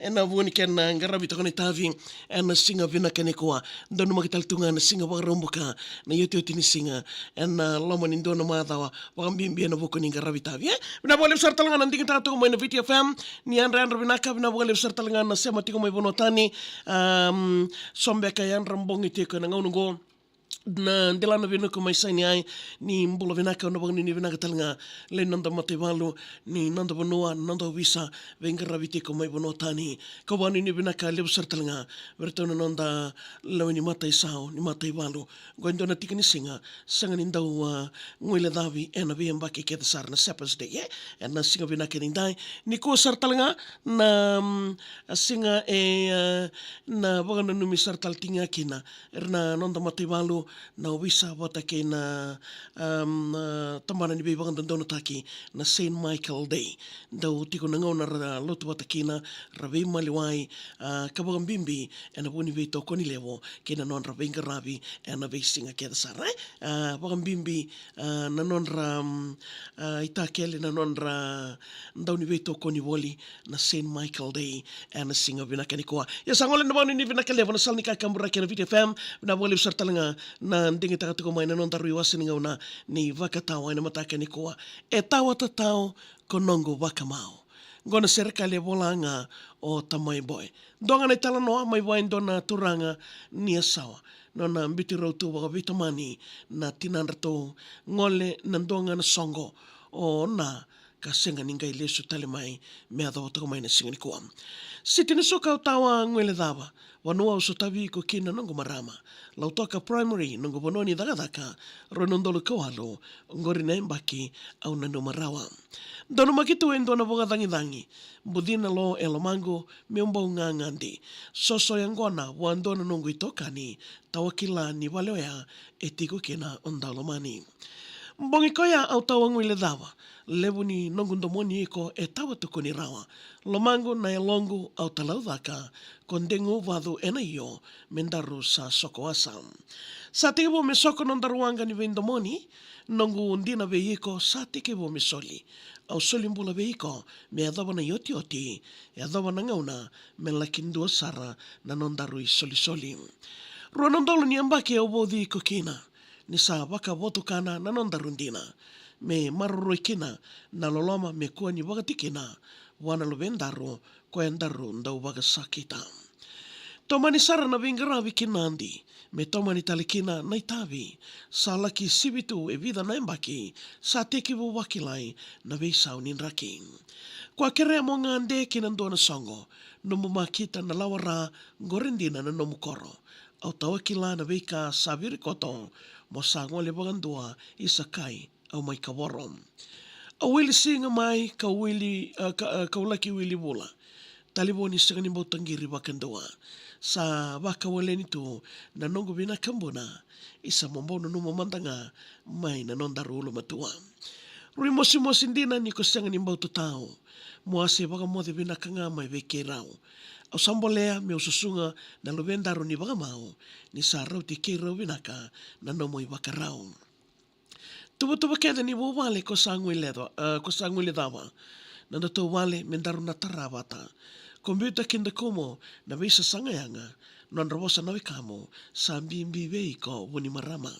Ena vuni ken ngarabi to kani tavi ena singa vina kani koa ndonu magital tunga na singa wagaromboka na yote yote ni singa ena loma ni ndona madawa wagambimbi ena vuko ni ngarabi tavi bina bole usar talanga nanti kita to mo na VTFM ni andra binaka bina bole usar talanga na sema tiko mo bonotani sombe ka yan rambongi teko na ngaungo na ndela na vino ko mai sai ai ni mbulo vina ka no ni vina ka talanga le nanda mate walu ni nanda bonua nanda visa venga vite ko mai bono tani ko bani ni vina ka le busar talanga verto na nanda le ni mate sao ni mate walu gondo na tikani singa sanga ni ndau ngwele davi ena vi mbaki ke sar na sapas de na singa vina ka ni dai ni ko sar talanga na singa na bogana no mi sar tal tinga kina erna nanda mate walu na wisa wata ke na tamana ni bebang dono taki na Saint Michael Day dau tiko na ngau na lotu wata kina rabe maliwai kabang bimbi ena buni be to koni lewo ke na non rabe ngarabi ena be singa ke sara bagam bimbi na non ra ita kele na non ra dau ni be to koni woli na Saint Michael Day ena singa bina kani koa ya sangole na bani ni bina kele na salni ka kambura ke na VTFM na bole usar talanga na ndingi taka tuko mai na non taru iwasi ni ngauna ni wakatau ai na mataka ni koa e tawa tatau ko nongo wakamau. Gona serikali e bolanga o tamai boy. Donga na tala noa mai boy dona turanga ni asawa. Nona mbiti rautu waka vitamani na tinanrato ngole na donga na songo o na ka senga ningai lesu tale mai mea dawa tuko mai na singa ni koa. Siti na soka o tawa ngwele dawa. Wanua usotavi ko kina nongo marama. Lautoka primary nongo bononi dagadaka ronondolo kawalo ngori na mbaki au nando marawa. Dono makitu endo na boga dangi budina lo elomango miombo ngangandi. Soso yangona wandona nongo itokani tawakila ni waleoya etiko kina ondalomani. Mbongi koya au tawa ngwile dawa. Lebu ni nongo ndomoni iko e tawa tuko ni rawa. Lomango na elongo au talaudaka kondengo vado ena iyo mendaru sa soko asam. Sa tikebo me soko nondaruanga ni vendomoni nongo undina veiko sa tikebo me soli. Au soli mbula veiko me adaba na yoti yoti e adaba na ngauna me lakindua sara na nondaru soli soli. Ruanondolo ni ambake au bodhi iko kina. Ni sa waka votu kana na nondarundina. Me maruroi kina na loloma me kua ni wakatikina wana lo vendaru ko endaru ndau wakasakita. Tomani sara na vingaravi kinandi me tomani talikina na itavi sa laki sibitu e vida na embaki sa tekivu wakilai na veisau ninraki. Kwa kere mo ngande kinandona songo no makita na lawara gorendina na nomukoro. Au tawakila na veika sa virikoto mo sa ngole bagandua isakai au mai kawarom. Au wili singa mai ka ulaki wili bula. Taliboni sangani mautangiri wakandua. Sa waka waleni tu na nongo bina kambuna isa mombono numo mandanga mai na nondaru ulo matua. Rui mosi ndina ni ko sangani maututao. Moase waka mode bina kanga mai veke rau. Au sambolea me ususunga na luvendaru ni waka mau ni sa rauti kei rau binaka na nomo i waka rau. Tuba keda ni wale ko sangwile dawa. Nanda to wale mendaru na tarawata. Komputa kinda komo na visa sangayanga non rabosa na wikamo sa mbimbi veiko wuni marama.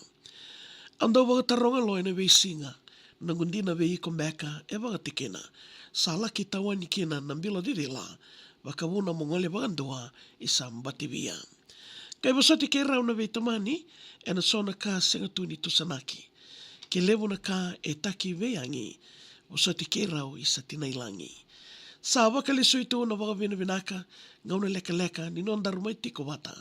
Ando waga taronga loe na veisinga nangundi na veiko mbeka e waga tikina. Sa laki tawani kina na mbila dirila waka wuna mongole bagandua isa mbativia. Kai wasoti kei rau na veitamani e na sona ka sengatuni tusanaki. Ke levu na ka e taki veyangi wasoti kei rau isa tinailangi. Sa wakali suitu na waka vinaka ngauna leka ni nondaru mai tiko wata.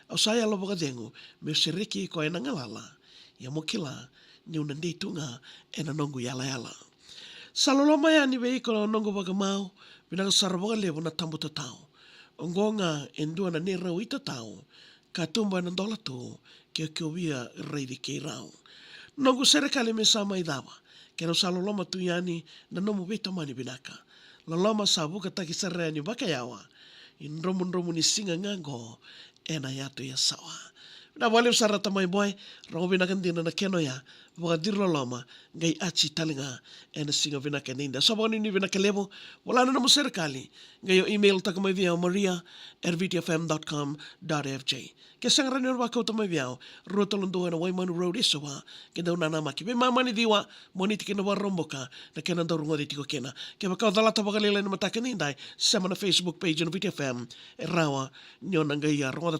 Au saya lo waka dengu me seriki ko e nangalala ya mokila ni unanditunga e na nongu yala. Sa loloma ya ni veiko nongu waka mau vinaka sarabaka levu na tambu tatao. Ongonga endua na ni rau itatao ka tumba na dola tu kio via reidi kei rau. Nongu serikali me sama idawa kero sa loloma tu yani na nomu vitamani vinaka. Lalama sabu kataki sarani bakayawa in romun ni singa ngango ena yatu ya sawa Na wale usara tamay boy, rongo vinakandina na keno ya, waka dirlo loma, ngai achi talinga, ena singa vinakaninda. So waka nini vinakalevo, wala na naman serikali, ngayo email takamay via maria@vtfm.com.fj. Kaya nga rin wako tamay via, rotolunduhan na Waimanu Road Isawa, kaya daw nanamaki. May mama ni diwa, moniti kinawa rombo ka, na kaya daw rungo dito ko kena. Kaya baka dalata bakalila na matakaninday, sa mga Facebook page ng VTFM, rawa, nyo nang gaya, rungo